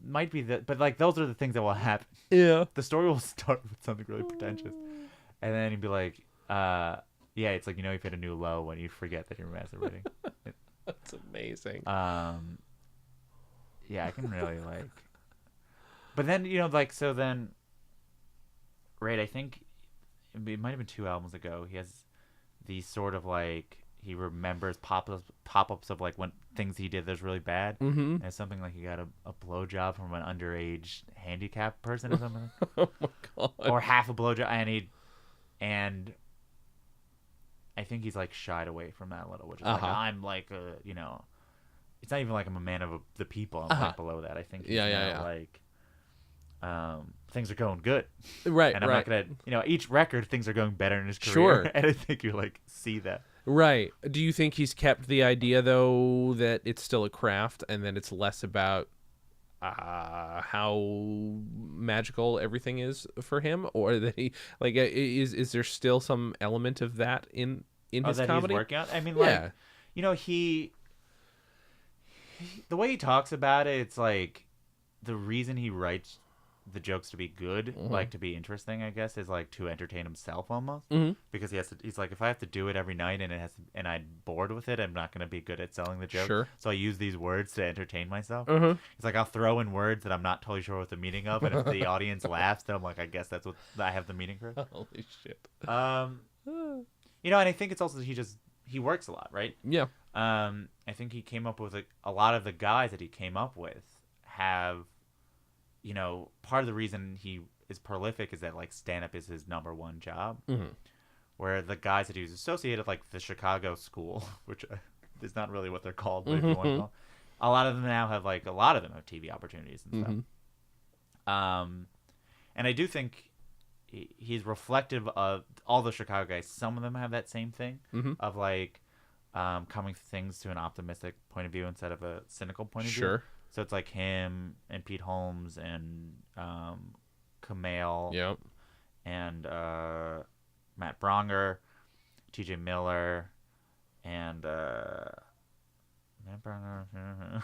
might be but like, those are the things that will happen. Yeah. The story will start with something really pretentious, and then he'd be like, it's like, you've hit a new low when you forget that you're masturbating. That's amazing. I can really like, but then, so then, right, I think it might have been 2 albums ago, he has these sort of like, he remembers pop-ups of like when things he did that's really bad. And it's something like he got a blowjob from an underage handicapped person or something. Oh my god! Or half a blowjob, and I think he's like shied away from that a little, which is like, I'm like it's not even like I'm a man of the people. I'm like below that. I think he's like, things are going good. Right, and I'm not gonna, each record things are going better in his career. Sure. And I think you like see that. Right. Do you think he's kept the idea though that it's still a craft and that it's less about how magical everything is for him, or that he like is there still some element of that in his that comedy? He's working on? I mean, yeah. He the way he talks about it, it's like the reason he writes the jokes to be good, like to be interesting, I guess, is like to entertain himself almost. Because he's like, if I have to do it every night and I'm bored with it, I'm not going to be good at selling the joke. Sure. So I use these words to entertain myself. It's like I'll throw in words that I'm not totally sure what the meaning of, and if the audience laughs, then I'm like, I guess that's what I have the meaning for. Holy shit. And I think it's also he works a lot, right? Yeah. I think he came up with a lot of the guys that he came up with have, part of the reason he is prolific is that like stand-up is his number one job. Where the guys that he was associated with, like the Chicago School, which is not really what they're called, but if you want to call, a lot of them now have TV opportunities and stuff. And I do think he's reflective of all the Chicago guys. Some of them have that same thing of like coming things to an optimistic point of view instead of a cynical point of view. Sure. So it's like him and Pete Holmes and Kumail. Yep. And Matt Bronger, T.J. Miller, and Matt Bronger.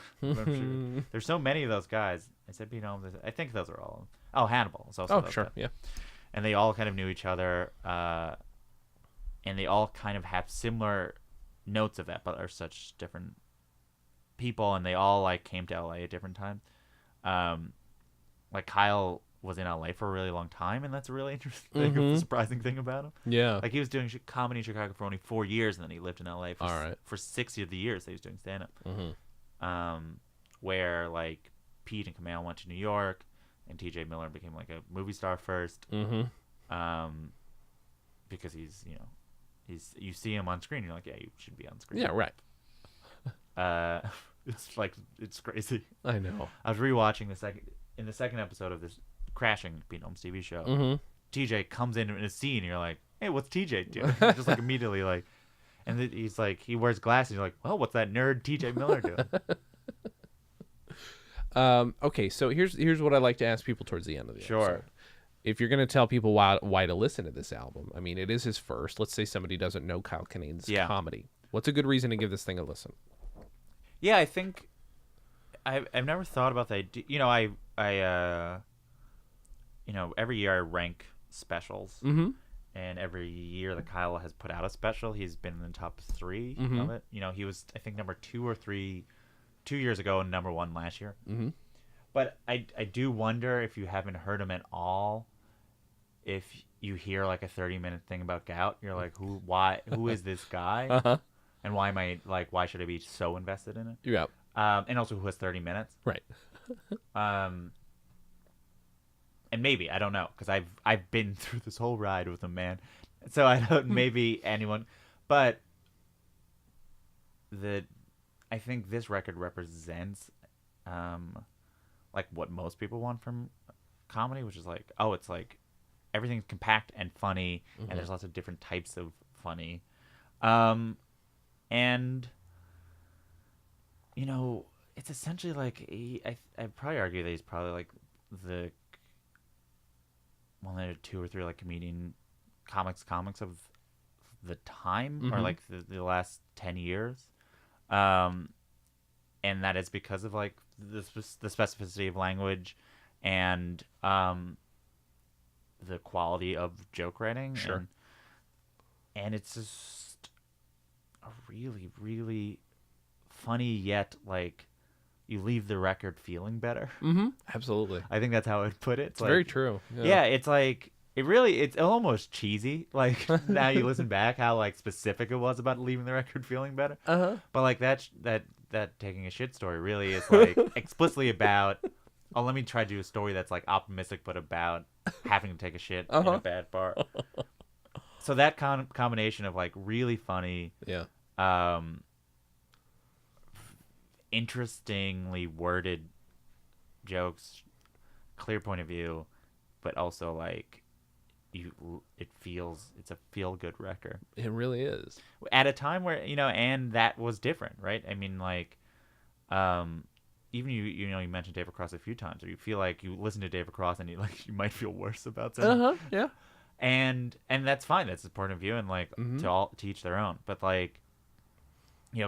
There's so many of those guys. I said Pete Holmes. I think those are all of them. Oh, Hannibal is also. Oh, sure. Guys. Yeah. And they all kind of knew each other, and they all kind of have similar notes of that, but are such different people, and they all like came to LA at different times. Like Kyle was in LA for a really long time, and that's a really interesting, surprising thing about him. Yeah, like he was doing comedy in Chicago for only 4 years, and then he lived in LA for 6 of the years that he was doing stand-up. Where like Pete and Kumail went to New York, and T.J. Miller became like a movie star first. Because he's you see him on screen, you're like, yeah, you should be on screen. Yeah, right. It's crazy. I know. I was rewatching the second episode of this Crashing Pete Holmes TV show. TJ comes in a scene, and you're like, hey, what's TJ doing? Just like immediately like, and he's like, he wears glasses. You're like, well, what's that nerd TJ Miller doing? Okay, so here's what I like to ask people towards the end of the episode. Sure. If you're going to tell people why to listen to this album, I mean, it is his first. Let's say somebody doesn't know Kyle Kinane's comedy. What's a good reason to give this thing a listen? Yeah, I think I've never thought about that. I every year I rank specials, and every year that Kyle has put out a special, he's been in the top 3 of it. He was, I think, number 2 or 3 2 years ago and number 1 last year. But I do wonder if you haven't heard him at all. If you hear like a 30-minute thing about gout, you're like, who is this guy? And why should I be so invested in it? Yeah. And also who has 30 minutes? Right. And maybe, I don't know, because I've been through this whole ride with him, man. So I don't, maybe anyone, but I think this record represents like what most people want from comedy, which is like, oh, it's like everything's compact and funny, and there's lots of different types of funny. And it's essentially like I'd probably argue that he's probably like the one of 2 or 3 like comedian comics of the time, or like the last 10 years. And that is because of like the specificity of language and the quality of joke writing. Sure. And it's just a really, really funny, yet like you leave the record feeling better. Absolutely. I think that's how I'd put it. It's like, very true. Yeah, it's like it's almost cheesy. Like now you listen back how like specific it was about leaving the record feeling better. But like that taking a shit story really is like explicitly about, oh, let me try to do a story that's like optimistic but about having to take a shit in a bad bar. So that combination of like really funny, interestingly worded jokes clear point of view, but also like it's a feel good record. It really is. At a time where and that was different, right? I mean, like, even you mentioned David Cross a few times, or you feel like you listen to David Cross and you might feel worse about something. Yeah. And that's fine. That's his point of view, and like to each their own. But like,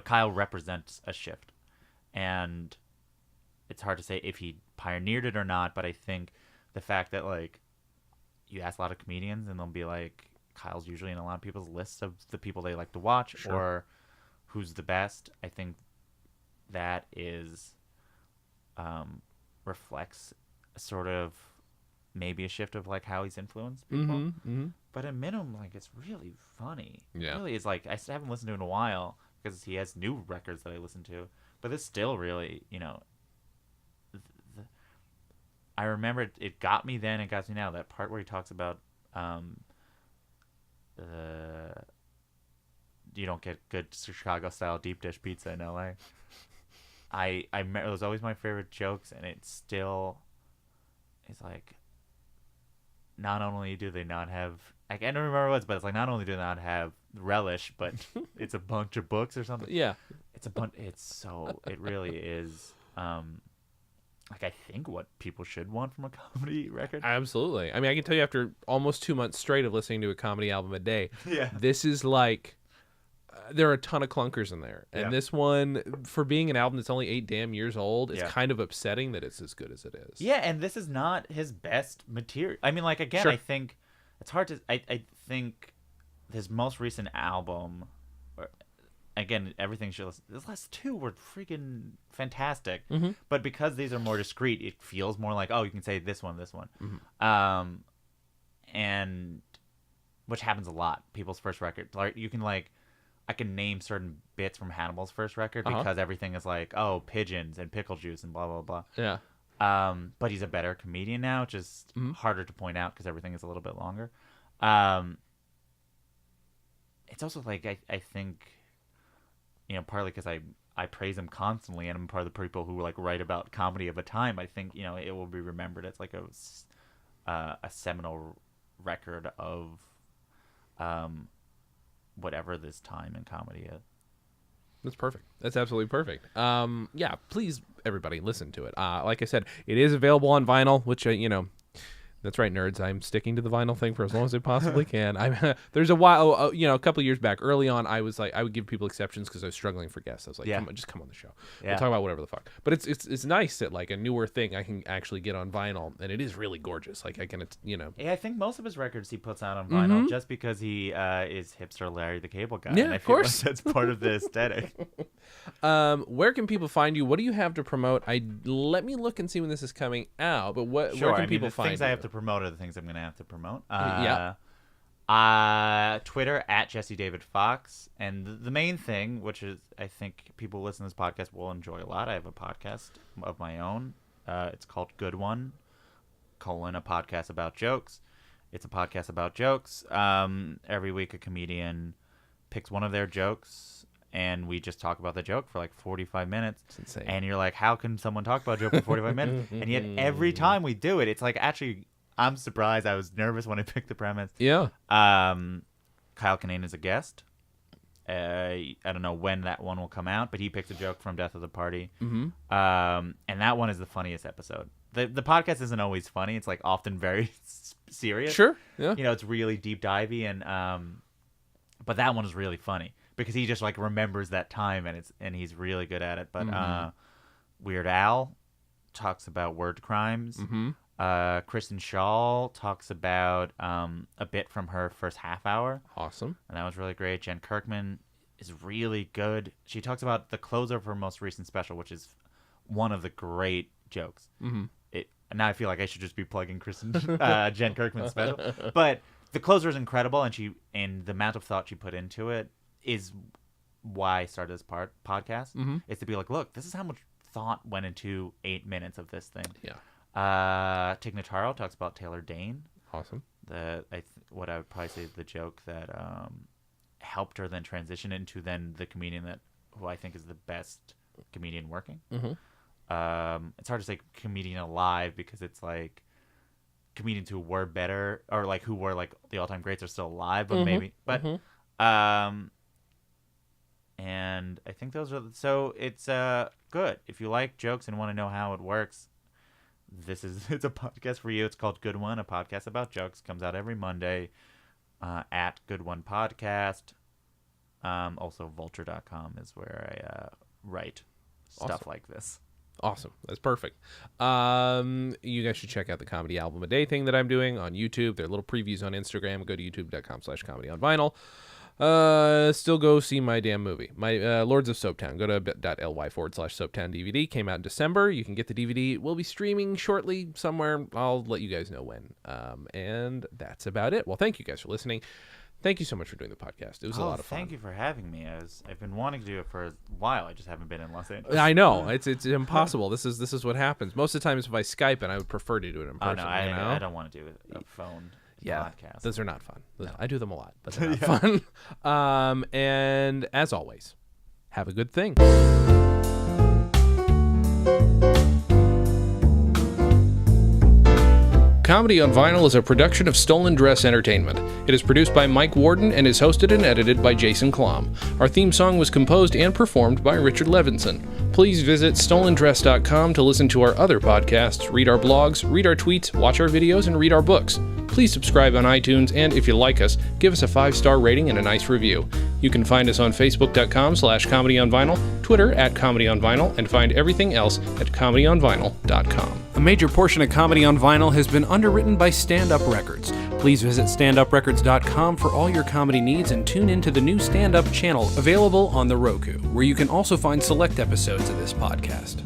Kyle represents a shift, and it's hard to say if he pioneered it or not. But I think the fact that like you ask a lot of comedians and they'll be like, Kyle's usually in a lot of people's lists of the people they like to watch or who's the best. I think that is reflects a sort of maybe a shift of like how he's influenced people. But at minimum, like, it's really funny. Yeah. It really is. Like, I haven't listened to it in a while because he has new records that I listen to, but it's still really, I remember it got me then, it got me now. That part where he talks about you don't get good Chicago style deep dish pizza in LA. It was always my favorite jokes, and it still is like, not only do they not have, I can't remember what it was, but it's like, not only do they not have relish, but it's a bunch of books or something. Yeah. It really is. Like, I think what people should want from a comedy record. Absolutely. I mean, I can tell you after almost 2 months straight of listening to a comedy album a day, this is like, there are a ton of clunkers in there. And this one, for being an album that's only 8 damn years old, it's kind of upsetting that it's as good as it is. Yeah, and this is not his best material. I mean, like, again, I think it's hard to, I think his most recent album, again, everything should listen. These last two were freaking fantastic. But because these are more discreet, it feels more like, oh, you can say this one. And which happens a lot. People's first record, like, you can like, I can name certain bits from Hannibal's first record because everything is like, oh, pigeons and pickle juice and blah blah blah. Yeah. But he's a better comedian now, just harder to point out because everything is a little bit longer. It's also like I think, partly because I praise him constantly, and I'm part of the people who like write about comedy of a time. I think it will be remembered as like a seminal record of whatever this time in comedy is. That's perfect. That's absolutely perfect. Yeah, please, everybody, listen to it. Like I said, it is available on vinyl, which that's right, nerds. I'm sticking to the vinyl thing for as long as I possibly can. There's a while, a couple of years back, early on, I was like, I would give people exceptions because I was struggling for guests. I was like, come on, just come on the show. We'll talk about whatever the fuck. But it's nice that like a newer thing I can actually get on vinyl, and it is really gorgeous. Like I can, Yeah, I think most of his records he puts out on vinyl just because he is hipster Larry the Cable Guy. Yeah, and I of feel course. like that's part of the aesthetic. Where can people find you? What do you have to promote? Let me look and see when this is coming out. But where can people find you? The things I have to promote are the things I'm going to have to promote. Twitter at Jesse David Fox, and the main thing, which is I think people listening to this podcast will enjoy a lot. I have a podcast of my own. It's called Good One: a podcast about jokes. It's a podcast about jokes. Every week a comedian picks one of their jokes, and we just talk about the joke for like 45 minutes. It's insane. And you're like, how can someone talk about a joke for 45 minutes? And yet every time we do it, it's like, actually, I'm surprised. I was nervous when I picked the premise. Yeah. Kyle Kinane is a guest. I don't know when that one will come out, but he picks a joke from Death of the Party. And that one is the funniest episode. The podcast isn't always funny. It's like often very serious. Sure. Yeah. It's really deep divey, and but that one is really funny because he just like remembers that time, and he's really good at it. But Weird Al talks about word crimes. Kristen Schaal talks about a bit from her first half hour. Awesome. And that was really great. Jen Kirkman is really good. She talks about the closer of her most recent special, which is one of the great jokes. Now I feel like I should just be plugging Jen Kirkman's special. But the closer is incredible, and the amount of thought she put into it is why I started this podcast. Is to be like, look, this is how much thought went into 8 minutes of this thing. Yeah. Tig Notaro talks about Taylor Dane. Awesome. What I would probably say is the joke that helped her then transition into then the comedian who I think is the best comedian working. it's hard to say comedian alive because it's like comedians who were better or like who were like the all-time greats are still alive, but maybe. But and I think those are so it's good if you like jokes and want to know how it works. It's a podcast for you. It's called Good One, a podcast about jokes. Comes out every Monday at Good One Podcast. Also, vulture.com is where I write stuff like this. Awesome. That's perfect. You guys should check out the Comedy Album a Day thing that I'm doing on YouTube. There are little previews on Instagram. Go to youtube.com/comedyonvinyl. Still go see my damn movie. My Lords of Soaptown. Go to bit.ly/Soaptown DVD. Came out in December. You can get the DVD. We'll be streaming shortly somewhere. I'll let you guys know when. And that's about it. Well, thank you guys for listening. Thank you so much for doing the podcast. It was a lot of fun. Thank you for having me. I've been wanting to do it for a while. I just haven't been in Los Angeles. I know. It's impossible. This is what happens. Most of the time it's by Skype, and I would prefer to do it in person. Oh, no, I don't want to do a phone podcast. Those are not fun. No. I do them a lot, but they're not fun. And as always, have a good thing. Comedy on Vinyl is a production of Stolen Dress Entertainment. It is produced by Mike Worden and is hosted and edited by Jason Klamm. Our theme song was composed and performed by Richard Levinson. Please visit stolendress.com to listen to our other podcasts, read our blogs, read our tweets, watch our videos, and read our books. Please subscribe on iTunes, and if you like us, give us a 5-star rating and a nice review. You can find us on facebook.com/comedyonvinyl, Twitter @comedyonvinyl, and find everything else at comedyonvinyl.com. A major portion of Comedy on Vinyl has been underwritten by Stand Up Records. Please visit standuprecords.com for all your comedy needs and tune into the new Stand Up channel available on the Roku, where you can also find select episodes of this podcast.